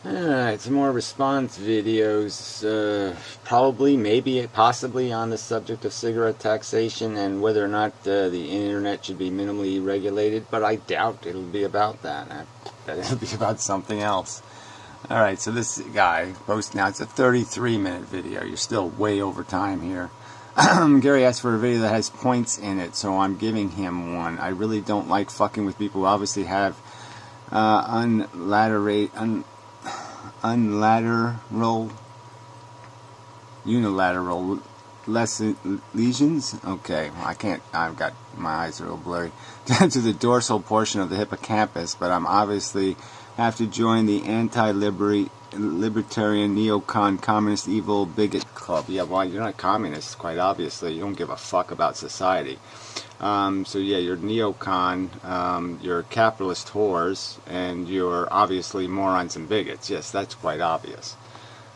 Alright, some more response videos, probably, maybe, possibly on the subject of cigarette taxation and whether or not the internet should be minimally regulated, but I doubt it'll be about that. I bet it'll be about something else. Alright, so this guy posts now, it's a 33-minute video. You're still way over time here. Gary asked for a video that has points in it, so I'm giving him one. I really don't like fucking with people who obviously have unilateral lesions. Okay, well, I can't. I've got my eyes are a little blurry. To the dorsal portion of the hippocampus, but I'm obviously have to join the anti-libertarian neocon communist evil bigot club. Yeah, well, you're not communist, quite obviously. You don't give a fuck about society. So yeah, you're neocon, you're capitalist whores, and you're obviously morons and bigots. Yes, that's quite obvious.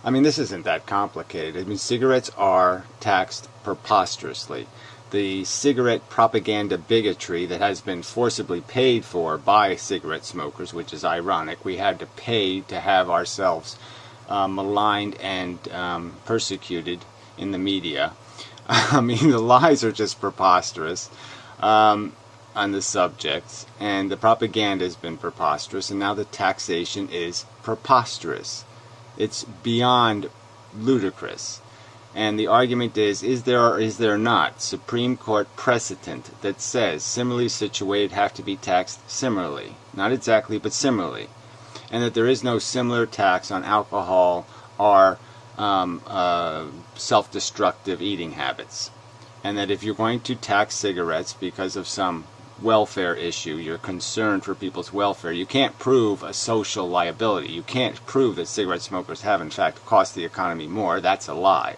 I mean, this isn't that complicated. I mean, cigarettes are taxed preposterously. The cigarette propaganda bigotry that has been forcibly paid for by cigarette smokers, which is ironic. We had to pay to have ourselves maligned and persecuted in the media. I mean, the lies are just preposterous on the subject, and the propaganda has been preposterous, and now the taxation is preposterous. It's beyond ludicrous. And the argument is there or is there not Supreme Court precedent that says similarly situated have to be taxed similarly? Not exactly, but similarly. And that there is no similar tax on alcohol or self-destructive eating habits. And that if you're going to tax cigarettes because of some welfare issue, you're concerned for people's welfare, you can't prove a social liability. You can't prove that cigarette smokers have in fact cost the economy more. That's a lie.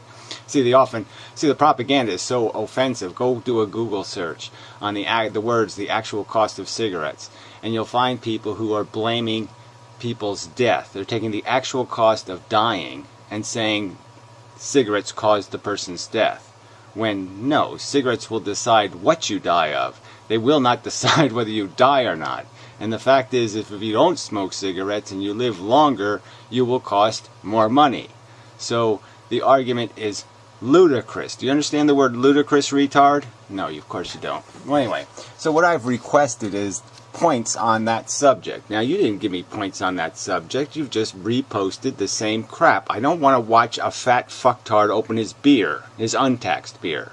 See, the propaganda is so offensive. Go do a Google search on the words, the actual cost of cigarettes, and you'll find people who are blaming people's death. They're taking the actual cost of dying and saying cigarettes caused the person's death. When no, cigarettes will decide what you die of. They will not decide whether you die or not. And the fact is, if you don't smoke cigarettes and you live longer, you will cost more money. So the argument is ludicrous. Do you understand the word ludicrous, retard? No, of course you don't. Well, anyway, so what I've requested is points on that subject. Now, you didn't give me points on that subject. You've just reposted the same crap. I don't want to watch a fat fucktard open his beer, his untaxed beer.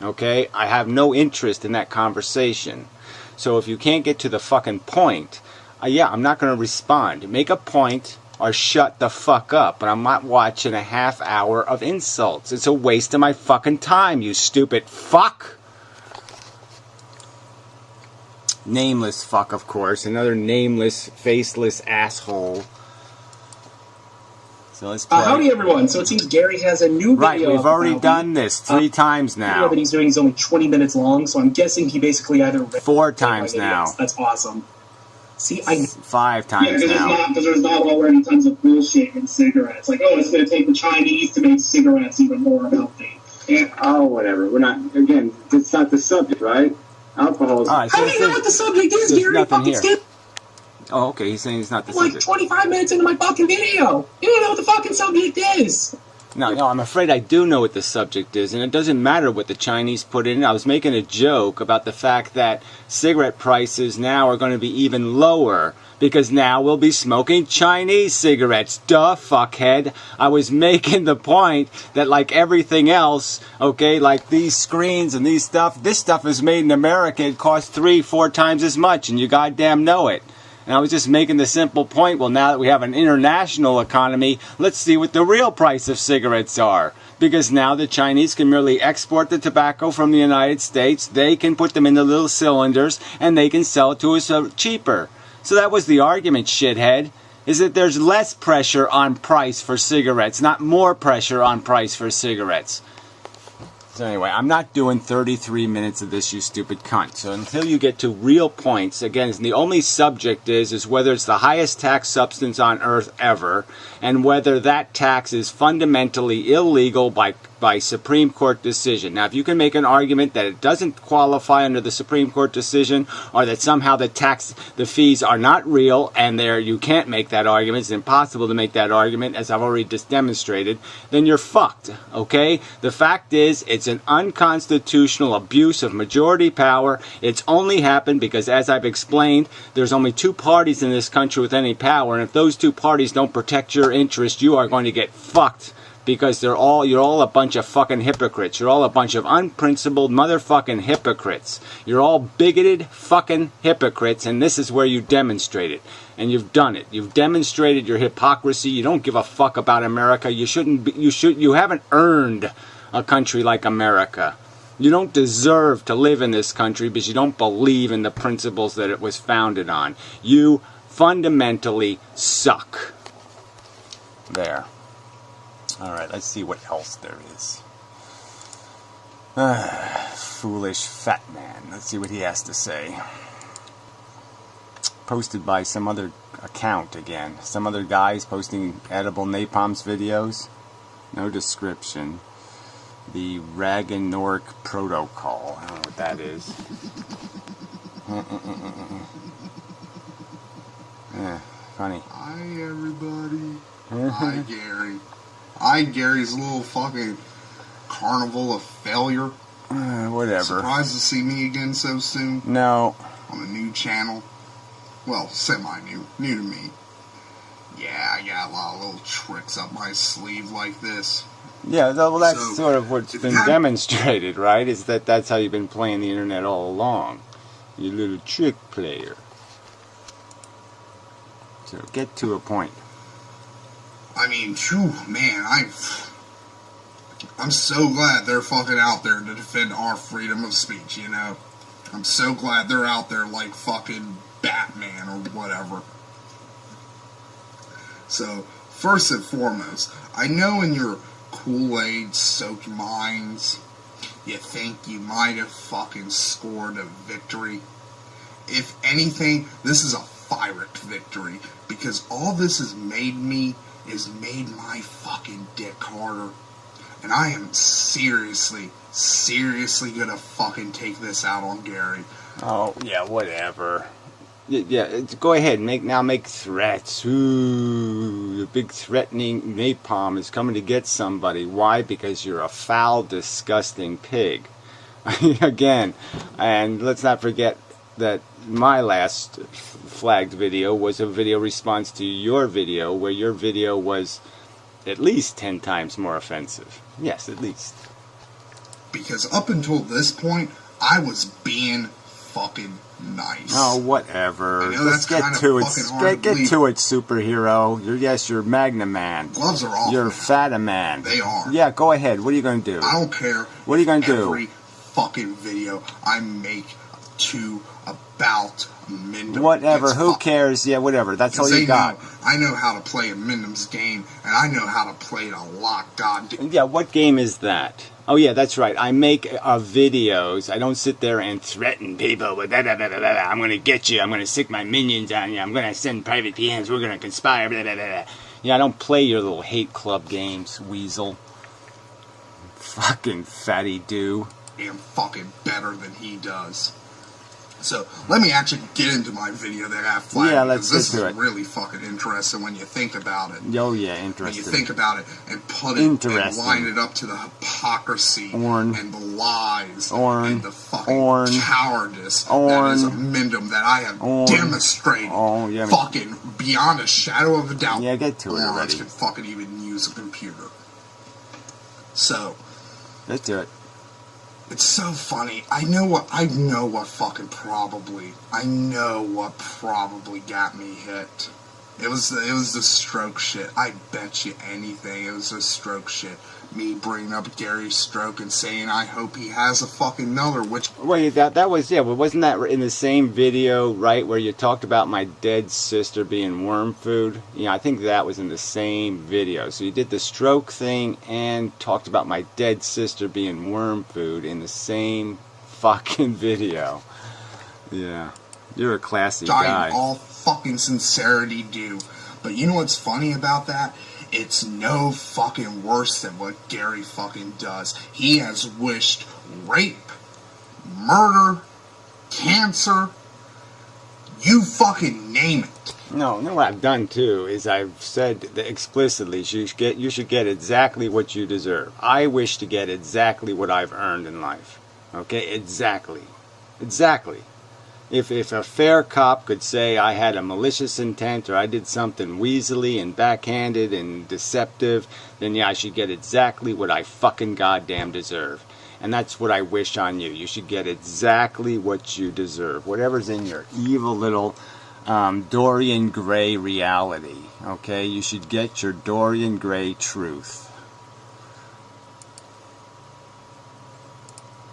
Okay? I have no interest in that conversation. So if you can't get to the fucking point, yeah, I'm not going to respond. Make a point or shut the fuck up. But I'm not watching a half hour of insults. It's a waste of my fucking time, you stupid fuck. Nameless fuck, of course. Another nameless, faceless asshole. So let's play. Howdy, everyone. So it seems Gary has a new video. Right, we've already done this 3 times now. The video that he's doing is only 20 minutes long, so I'm guessing he basically either... 4 times now. That's awesome. See, 5 times now. Because there's not already tons of bullshit in cigarettes. Like, oh, it's going to take the Chinese to make cigarettes even more healthy. And, oh, whatever. We're not, again, it's not the subject, right? Alcohol is... Right, so how do you know what the subject is, Gary? Fucking here. Oh, okay, he's saying it's not the subject. Like 25 minutes into my fucking video. You don't know what the fucking subject is. No, I'm afraid I do know what the subject is, and it doesn't matter what the Chinese put in. I was making a joke about the fact that cigarette prices now are going to be even lower because now we'll be smoking Chinese cigarettes. Duh, fuckhead. I was making the point that like everything else, okay, like these screens and this stuff is made in America. It costs 3-4 times as much, and you goddamn know it. And I was just making the simple point, well, now that we have an international economy, let's see what the real price of cigarettes are. Because now the Chinese can merely export the tobacco from the United States, they can put them in the little cylinders, and they can sell it to us cheaper. So that was the argument, shithead, is that there's less pressure on price for cigarettes, not more pressure on price for cigarettes. So anyway, I'm not doing 33 minutes of this, you stupid cunt. So until you get to real points, again, the only subject is whether it's the highest tax substance on earth ever, and whether that tax is fundamentally illegal by by Supreme Court decision. Now, if you can make an argument that it doesn't qualify under the Supreme Court decision, or that somehow the fees are not real, and you can't make that argument, it's impossible to make that argument, as I've already just demonstrated, then you're fucked, okay? The fact is, it's an unconstitutional abuse of majority power. It's only happened because, as I've explained, there's only two parties in this country with any power, and if those two parties don't protect your interest, you are going to get fucked, because you're all a bunch of fucking hypocrites. You're all a bunch of unprincipled motherfucking hypocrites. You're all bigoted fucking hypocrites, and this is where you demonstrate it. And you've done it. You've demonstrated your hypocrisy. You don't give a fuck about America. You haven't earned a country like America. You don't deserve to live in this country because you don't believe in the principles that it was founded on. You fundamentally suck. There. Alright, let's see what else there is. Foolish fat man. Let's see what he has to say. Posted by some other account again. Some other guys posting edible napalms videos. No description. The Ragnarok Protocol. I don't know what that is. Funny. Hi, everybody. Hi, Gary. Hi, Gary's little fucking carnival of failure. Whatever. Surprised to see me again so soon? No. On a new channel. Well, semi-new. New to me. Yeah, I got a lot of little tricks up my sleeve like this. Yeah, well, that's So, sort of what's been demonstrated, right? Is that's how you've been playing the internet all along. You little trick player. So get to a point. I mean, phew, man, I'm so glad they're fucking out there to defend our freedom of speech, you know? I'm so glad they're out there like fucking Batman or whatever. So, first and foremost, I know in your Kool-Aid soaked minds, you think you might have fucking scored a victory. If anything, this is a Pyrrhic victory, because all this has made me is made my fucking dick harder. And I am seriously gonna fucking take this out on Gary. Oh, yeah, whatever. Yeah, go ahead, make threats. Ooh, the big threatening napalm is coming to get somebody. Why? Because you're a foul, disgusting pig. Again, and let's not forget that my last flagged video was a video response to your video, where your video was at least 10 times more offensive. Yes, at least. Because up until this point, I was being fucking nice. Oh, whatever. I know Let's that's get to it. Get to it, superhero. You're Magna Man. Gloves are off. You're now. Fata Man. They are. Yeah, go ahead. What are you going to do? I don't care. What are you going to do? Every fucking video I make to about Mindom. Whatever. Who cares? Yeah, whatever. That's all you got. I know how to play a Mindom's game, and I know how to play it a lot. Goddamn. Yeah, what game is that? Oh, yeah, that's right. I make videos. I don't sit there and threaten people with I'm going to get you. I'm going to stick my minions on you. I'm going to send private PMs. We're going to conspire. Blah, blah, blah, blah. Yeah, I don't play your little hate club games, weasel. Fucking fatty do. Am fucking better than he does. So, let me actually get into my video that I have flagged. Yeah, let's this get to is it. really fucking interesting when you think about it. Oh, yeah, interesting. When you think about it and put it and line it up to the hypocrisy and the lies and the fucking cowardice that is a Mindom that I have demonstrated fucking beyond a shadow of a doubt. Yeah, get to it already. Morons can fucking even use a computer. So, let's do it. It's so funny. I know what probably got me hit. It was the stroke shit. I bet you anything. It was the stroke shit. Me bringing up Gary's stroke and saying I hope he has a fucking another. Which wait, that was but wasn't that in the same video, right, where you talked about my dead sister being worm food? Yeah, I think that was in the same video. So you did the stroke thing and talked about my dead sister being worm food in the same fucking video. Yeah, you're a classy guy. I in all fucking sincerity do. But you know what's funny about that? It's no fucking worse than what Gary fucking does. He has wished rape, murder, cancer, you fucking name it. No, what I've done too is I've said that explicitly you should get exactly what you deserve. I wish to get exactly what I've earned in life. Okay, exactly. If a fair cop could say I had a malicious intent or I did something weaselly and backhanded and deceptive, then yeah, I should get exactly what I fucking goddamn deserve. And that's what I wish on you. You should get exactly what you deserve. Whatever's in your evil little Dorian Gray reality. Okay? You should get your Dorian Gray truth.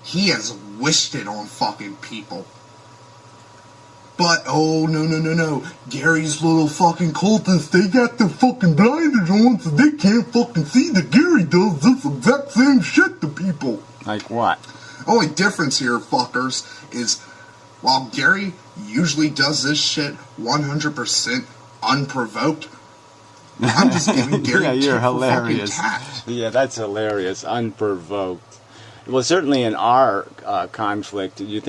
He has wished it on fucking people. But, oh, no. Gary's little fucking cultists, they got their fucking blinders on so they can't fucking see that Gary does this exact same shit to people. Like what? Only difference here, fuckers, is while Gary usually does this shit 100% unprovoked, I'm just giving Gary yeah, you're hilarious. Yeah, that's hilarious. Unprovoked. Well, certainly in our conflict, you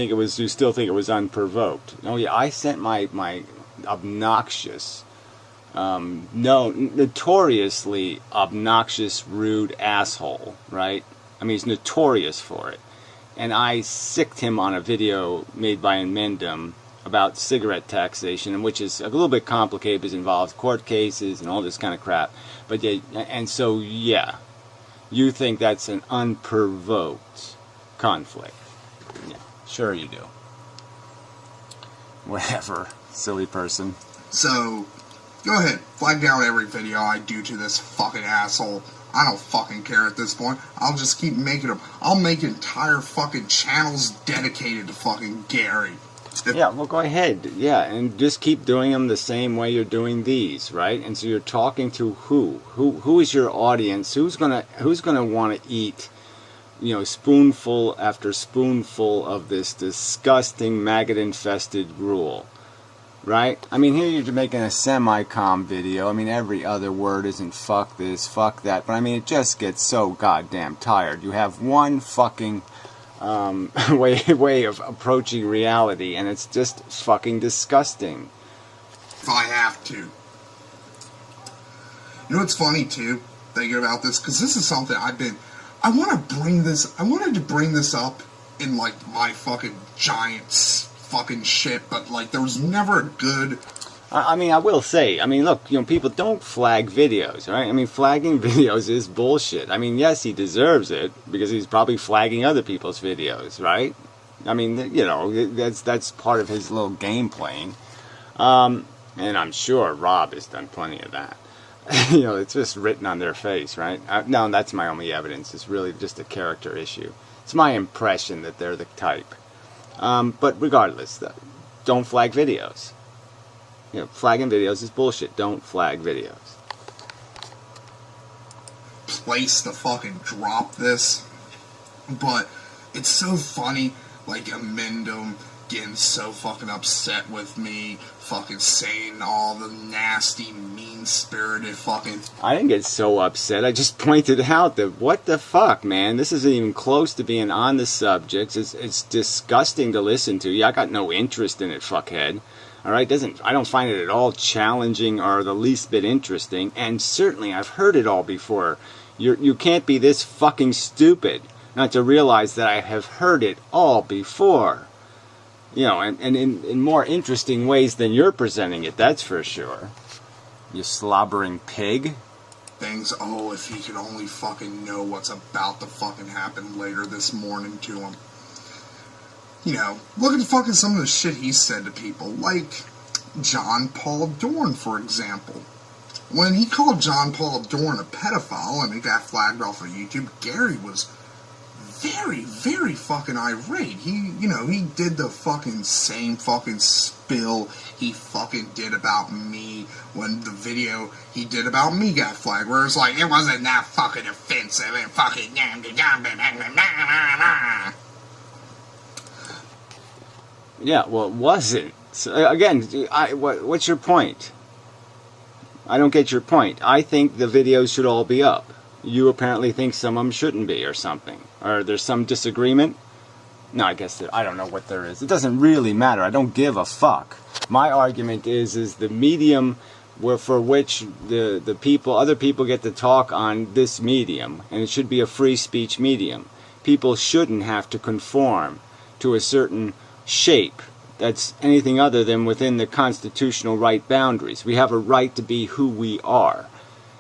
still think it was unprovoked. Oh yeah, I sent my obnoxious, notoriously obnoxious, rude asshole, right? I mean, he's notorious for it. And I sicked him on a video made by Mendham about cigarette taxation, which is a little bit complicated because it involves court cases and all this kind of crap. But yeah, and so yeah, you think that's an unprovoked conflict? Yeah, sure you do. Whatever, silly person. So, go ahead, flag down every video I do to this fucking asshole. I don't fucking care at this point. I'll just keep making them. I'll make entire fucking channels dedicated to fucking Gary. Yeah, well, go ahead. Yeah, and just keep doing them the same way you're doing these, right? And so you're talking to who? Who is your audience? Who's gonna want to eat, spoonful after spoonful of this disgusting maggot-infested gruel? Right? I mean, here you're making a semi-com video. I mean, every other word isn't fuck this, fuck that. But I mean, it just gets so goddamn tired. You have one fucking way of approaching reality, and it's just fucking disgusting. If I have to. You know what's funny, too, thinking about this? Because this is something I wanted to bring this up in, like, my fucking Giants fucking shit, but like there was never a good. I mean, I will say, look, people don't flag videos, right? I mean, flagging videos is bullshit. I mean, yes, he deserves it because he's probably flagging other people's videos, right? I mean, that's part of his little game playing, and I'm sure Rob has done plenty of that. It's just written on their face, right? No, that's my only evidence. It's really just a character issue. It's my impression that they're the type. But regardless, don't flag videos. Flagging videos is bullshit. Don't flag videos. Place to fucking drop this. But it's so funny, like Amendum getting so fucking upset with me, fucking saying all the nasty, mean-spirited fucking... I didn't get so upset. I just pointed out that, what the fuck, man? This isn't even close to being on the subject. It's disgusting to listen to. Yeah, I got no interest in it, fuckhead. Alright? I don't find it at all challenging or the least bit interesting. And certainly, I've heard it all before. You can't be this fucking stupid not to realize that I have heard it all before. And in more interesting ways than you're presenting it, that's for sure. You slobbering pig. Things, if he could only fucking know what's about to fucking happen later this morning to him. Look at fucking some of the shit he said to people, like John Paul Dorn, for example. When he called John Paul Dorn a pedophile and it got flagged off of YouTube, Gary was very, very fucking irate. He did the fucking same fucking spill he fucking did about me when the video he did about me got flagged, where it's like, it wasn't that fucking offensive and fucking... Yeah, well, it wasn't. So, again, what's your point? I don't get your point. I think the videos should all be up. You apparently think some of them shouldn't be or something. Or there's some disagreement? No, I guess I don't know what there is. It doesn't really matter. I don't give a fuck. My argument is the medium for which the people, other people get to talk on this medium, and it should be a free speech medium. People shouldn't have to conform to a certain shape that's anything other than within the constitutional right boundaries. We have a right to be who we are,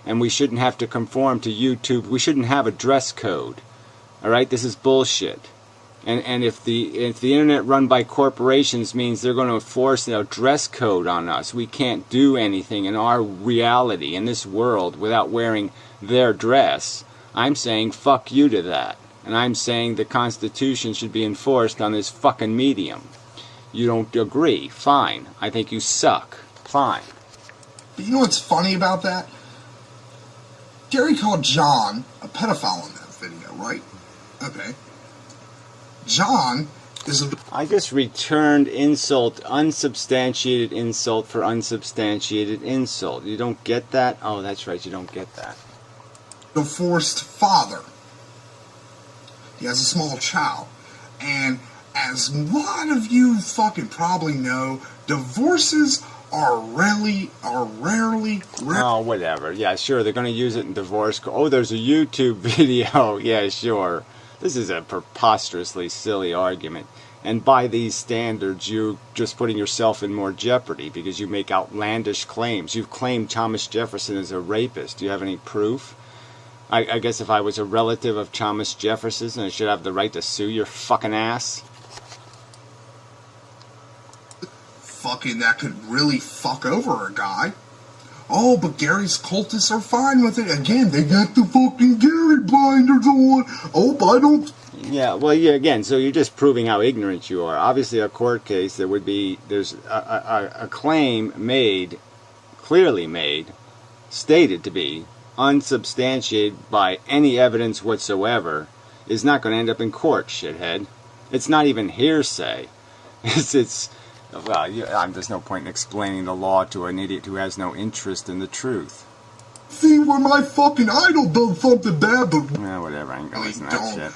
and we shouldn't have to conform to YouTube. We shouldn't have a dress code. All right, this is bullshit. And if the internet run by corporations means they're going to enforce a dress code on us, we can't do anything in our reality in this world without wearing their dress. I'm saying fuck you to that, and I'm saying the Constitution should be enforced on this fucking medium. You don't agree? Fine. I think you suck. Fine. But you know what's funny about that? Gary called John a pedophile in that video, right? Okay. John is... I just returned insult, unsubstantiated insult for unsubstantiated insult. You don't get that? Oh, that's right, you don't get that. Divorced father. He has a small child. And as a lot of you fucking probably know, divorces are rarely... Oh, whatever. Yeah, sure, they're going to use it in divorce. Oh, there's a YouTube video. Yeah, sure. This is a preposterously silly argument. And by these standards, you're just putting yourself in more jeopardy because you make outlandish claims. You've claimed Thomas Jefferson is a rapist. Do you have any proof? I guess if I was a relative of Thomas Jefferson's, I should have the right to sue your fucking ass. Fucking that could really fuck over a guy. Oh, but Gary's cultists are fine with it. Again, they got the fucking Gary blinders on. Oh, but I don't... Yeah, well, yeah, again, so you're just proving how ignorant you are. Obviously, a court case, there's a claim made, clearly made, stated to be, unsubstantiated by any evidence whatsoever, is not going to end up in court, shithead. It's not even hearsay. Well, there's no point in explaining the law to an idiot who has no interest in the truth. See, when my fucking idol does something bad, but... whatever, I ain't gonna listen to that shit.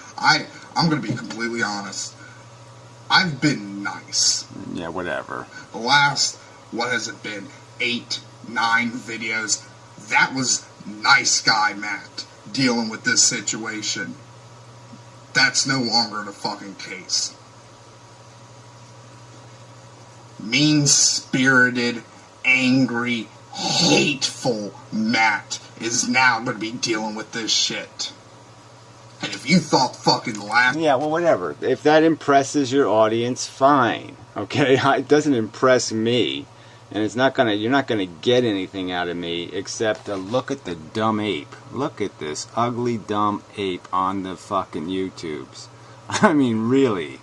I'm gonna be completely honest. I've been nice. Yeah, whatever. The last, what has it been, 8, 9 videos, that was nice guy Matt dealing with this situation. That's no longer the fucking case. Mean-spirited, angry, hateful Matt is now going to be dealing with this shit. And if you thought fucking last... Yeah, well, whatever. If that impresses your audience, fine. Okay? It doesn't impress me. And it's not gonna... You're not going to get anything out of me except to look at the dumb ape. Look at this ugly, dumb ape on the fucking YouTubes. I mean, really.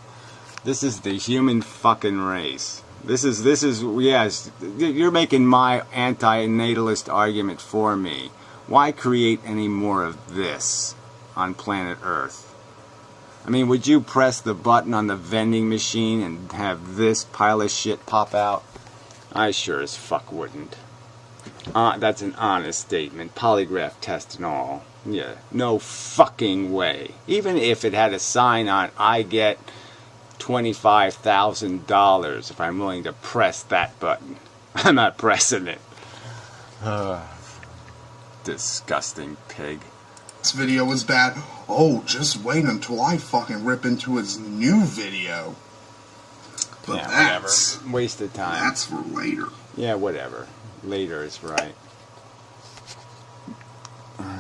This is the human fucking race. This is, yes, you're making my anti-natalist argument for me. Why create any more of this on planet Earth? I mean, would you press the button on the vending machine and have this pile of shit pop out? I sure as fuck wouldn't. That's an honest statement. Polygraph test and all. Yeah, no fucking way. Even if it had a sign on, I get $25,000 if I'm willing to press that button. I'm not pressing it. Disgusting pig. This video was bad. Oh, just wait until I fucking rip into his new video. But yeah, that's... whatever. Waste of time. That's for later. Yeah, whatever. Later is right.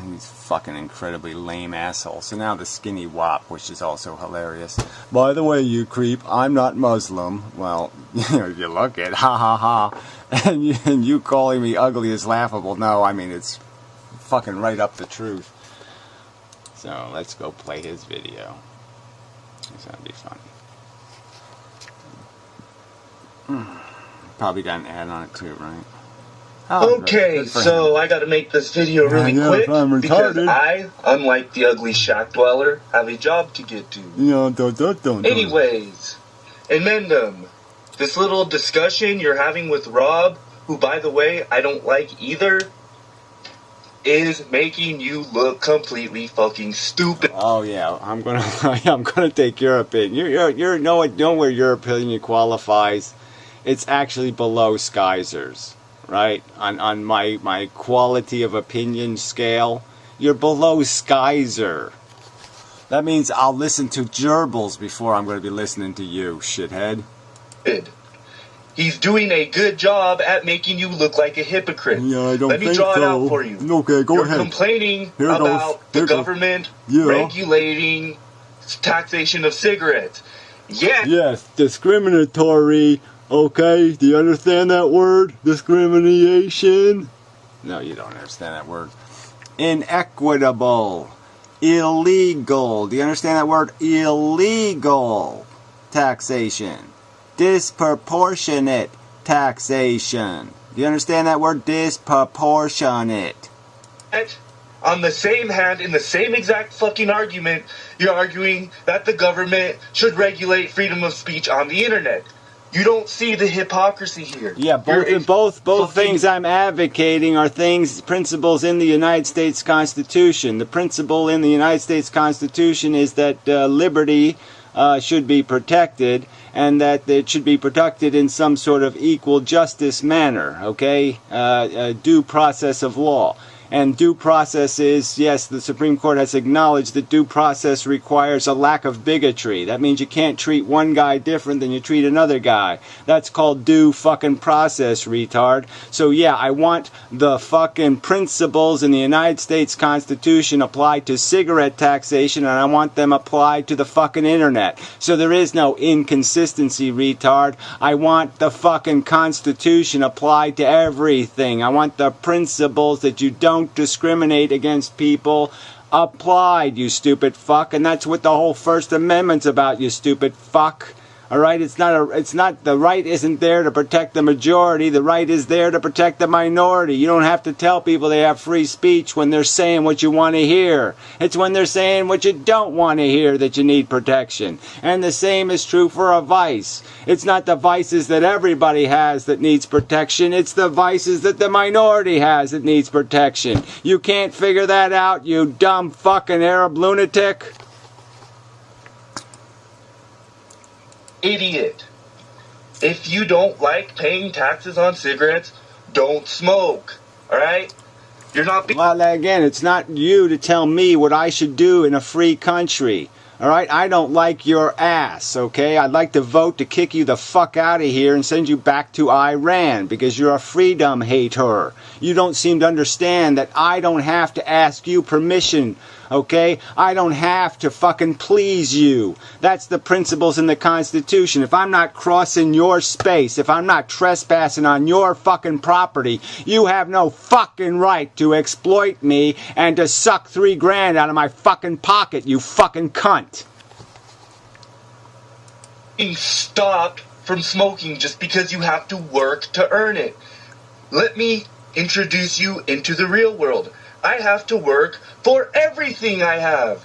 These fucking incredibly lame assholes. So now the skinny wop, which is also hilarious. By the way, you creep, I'm not Muslim. Well, you look it, ha ha ha. And you calling me ugly is laughable. No, I mean, it's fucking right up the truth. So let's go play his video. It's gonna be funny. Probably got an ad on it too, right? Oh, okay, so I gotta make this video really quick because I, unlike the ugly shack dweller, have a job to get to. Anyways, Amendum, this little discussion you're having with Rob who, by the way, I don't like either, is making you look completely fucking stupid. Oh yeah, I'm gonna take your opinion. You're nowhere your opinion qualifies. It's actually below Skyzer's, right? On my quality of opinion scale, you're below Skyzer. That means I'll listen to gerbils before I'm going to be listening to you, shithead. He's doing a good job at making you look like a hypocrite. Yeah, I don't Let me draw it out for you. Okay, go ahead. You're complaining about the government regulating taxation of cigarettes. Yeah. Yes, discriminatory. Okay, do you understand that word? Discrimination? No, you don't understand that word. Inequitable. Illegal. Do you understand that word? Illegal taxation. Disproportionate taxation. Do you understand that word? Disproportionate. On the same hand, in the same exact fucking argument, you're arguing that the government should regulate freedom of speech on the internet. You don't see the hypocrisy here. Yeah, both things I'm advocating are principles in the United States Constitution. The principle in the United States Constitution is that liberty should be protected, and that it should be protected in some sort of equal justice manner, okay? Due process of law. And due process is, yes, the Supreme Court has acknowledged that due process requires a lack of bigotry. That means you can't treat one guy different than you treat another guy. That's called due fucking process, retard. So yeah, I want the fucking principles in the United States Constitution applied to cigarette taxation, and I want them applied to the fucking internet. So there is no inconsistency, retard. I want the fucking Constitution applied to everything. I want the principles that you don't discriminate against people applied, you stupid fuck. And that's what the whole First Amendment's about, you stupid fuck. Alright, it's not the right isn't there to protect the majority, the right is there to protect the minority. You don't have to tell people they have free speech when they're saying what you want to hear. It's when they're saying what you don't want to hear that you need protection. And the same is true for a vice. It's not the vices that everybody has that needs protection, it's the vices that the minority has that needs protection. You can't figure that out, you dumb fucking Arab lunatic? Idiot. If you don't like paying taxes on cigarettes, don't smoke. Alright? You're not Well, again, it's not you to tell me what I should do in a free country. Alright? I don't like your ass, okay? I'd like to vote to kick you the fuck out of here and send you back to Iran because you're a freedom hater. You don't seem to understand that I don't have to ask you permission, okay? I don't have to fucking please you. That's the principles in the Constitution. If I'm not crossing your space, if I'm not trespassing on your fucking property, you have no fucking right to exploit me and to suck $3 grand out of my fucking pocket, you fucking cunt. being stopped from smoking just because you have to work to earn it. Let me introduce you into the real world. I have to work for everything I have.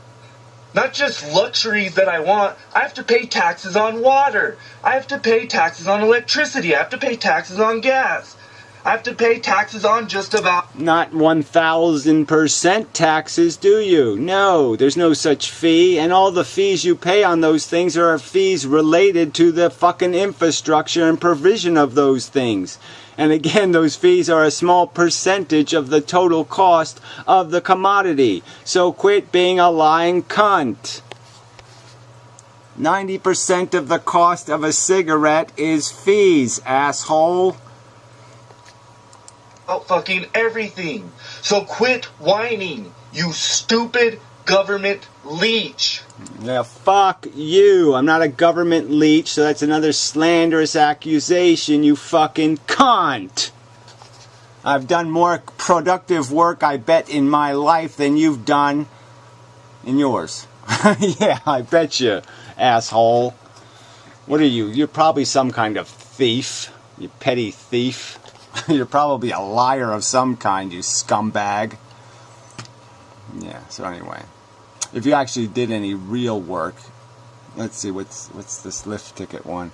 Not just luxuries that I want. I have to pay taxes on water. I have to pay taxes on electricity. I have to pay taxes on gas. I have to pay taxes on just about... Not 1,000% taxes, do you? No, there's no such fee. And all the fees you pay on those things are fees related to the fucking infrastructure and provision of those things. And again, those fees are a small percentage of the total cost of the commodity. So quit being a lying cunt. 90% of the cost of a cigarette is fees, asshole. Fucking everything. So quit whining, you stupid government leech. Now, fuck you. I'm not a government leech, so that's another slanderous accusation, you fucking cunt. I've done more productive work, I bet, in my life than you've done in yours. Yeah, I bet you, asshole. What are you? You're probably some kind of thief, you petty thief. You're probably a liar of some kind, you scumbag. Yeah, so anyway. If you actually did any real work, let's see, what's this lift ticket one?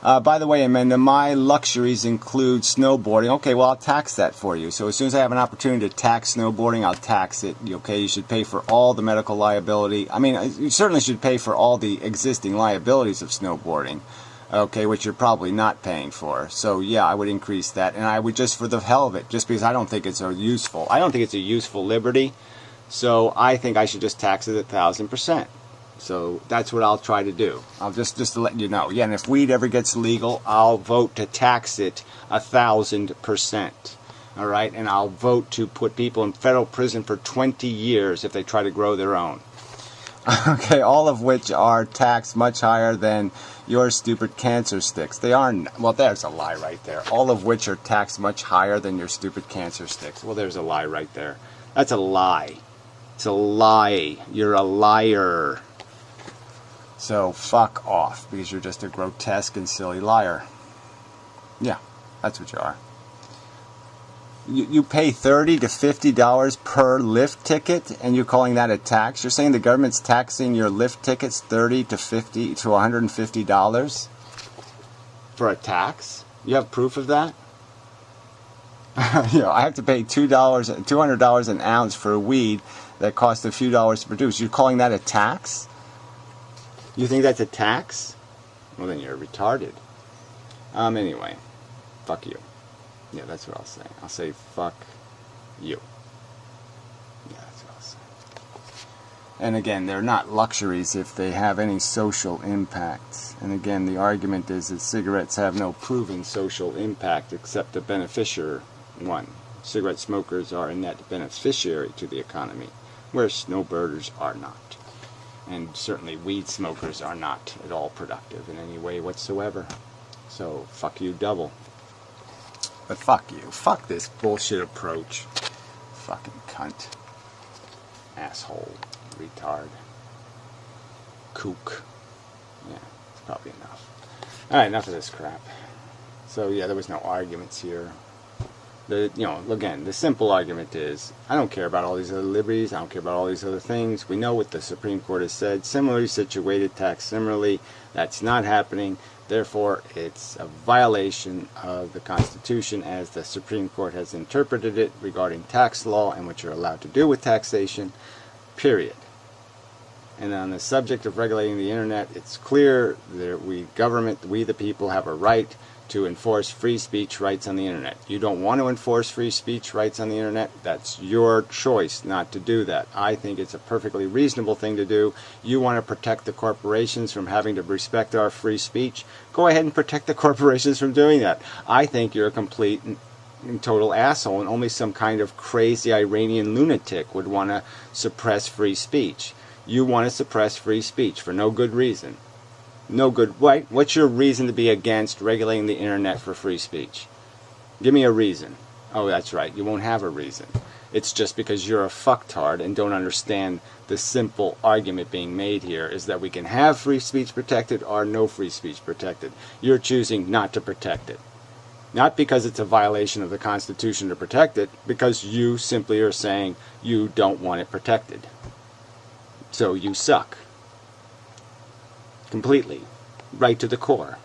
By the way, Amanda, my luxuries include snowboarding. Okay, well, I'll tax that for you. So as soon as I have an opportunity to tax snowboarding, I'll tax it. Okay, you should pay for all the medical liability. I mean, you certainly should pay for all the existing liabilities of snowboarding. Okay, which you're probably not paying for. So yeah, I would increase that, and I would just for the hell of it, just because I don't think it's a useful. I don't think it's a useful liberty. So I think I should just tax it 1,000%. So that's what I'll try to do. I'll just to let you know. Yeah, and if weed ever gets legal, I'll vote to tax it 1,000%. All right, and I'll vote to put people in federal prison for 20 years if they try to grow their own. Okay, all of which are taxed much higher than your stupid cancer sticks. They are, well, there's a lie right there. All of which are taxed much higher than your stupid cancer sticks. Well, there's a lie right there. That's a lie. It's a lie. You're a liar. So fuck off, because you're just a grotesque and silly liar. Yeah, that's what you are. You pay $30 to $50 per lift ticket, and you're calling that a tax? You're saying the government's taxing your lift tickets $30 to $50 to $150 for a tax? You have proof of that? You know, I have to pay $200 an ounce for a weed that costs a few dollars to produce. You're calling that a tax? You think that's a tax? Well, then you're retarded. Anyway, fuck you. Yeah, that's what I'll say. I'll say fuck you. Yeah, that's what I'll say. And again, they're not luxuries if they have any social impact. And again, the argument is that cigarettes have no proven social impact except the beneficiary one. Cigarette smokers are a net beneficiary to the economy, whereas snowbirders are not. And certainly weed smokers are not at all productive in any way whatsoever. So, fuck you double. But fuck you. Fuck this bullshit approach. Fucking cunt. Asshole. Retard. Kook. Yeah, it's probably enough. Alright, enough of this crap. So yeah, there was no arguments here. Again, the simple argument is, I don't care about all these other liberties, I don't care about all these other things. We know what the Supreme Court has said. Similarly situated, taxed similarly. That's not happening. Therefore, it's a violation of the Constitution as the Supreme Court has interpreted it regarding tax law and what you're allowed to do with taxation, period. And on the subject of regulating the internet, it's clear that we the people, have a right to enforce free speech rights on the internet. You don't want to enforce free speech rights on the internet, that's your choice not to do that. I think it's a perfectly reasonable thing to do. You want to protect the corporations from having to respect our free speech? Go ahead and protect the corporations from doing that. I think you're a complete and total asshole, and only some kind of crazy Iranian lunatic would want to suppress free speech. You want to suppress free speech for no good reason. No good. What's your reason to be against regulating the internet for free speech? Give me a reason. Oh, that's right. You won't have a reason. It's just because you're a fucktard and don't understand the simple argument being made here is that we can have free speech protected or no free speech protected. You're choosing not to protect it. Not because it's a violation of the Constitution to protect it, because you simply are saying you don't want it protected. So you suck. Completely. Right to the core.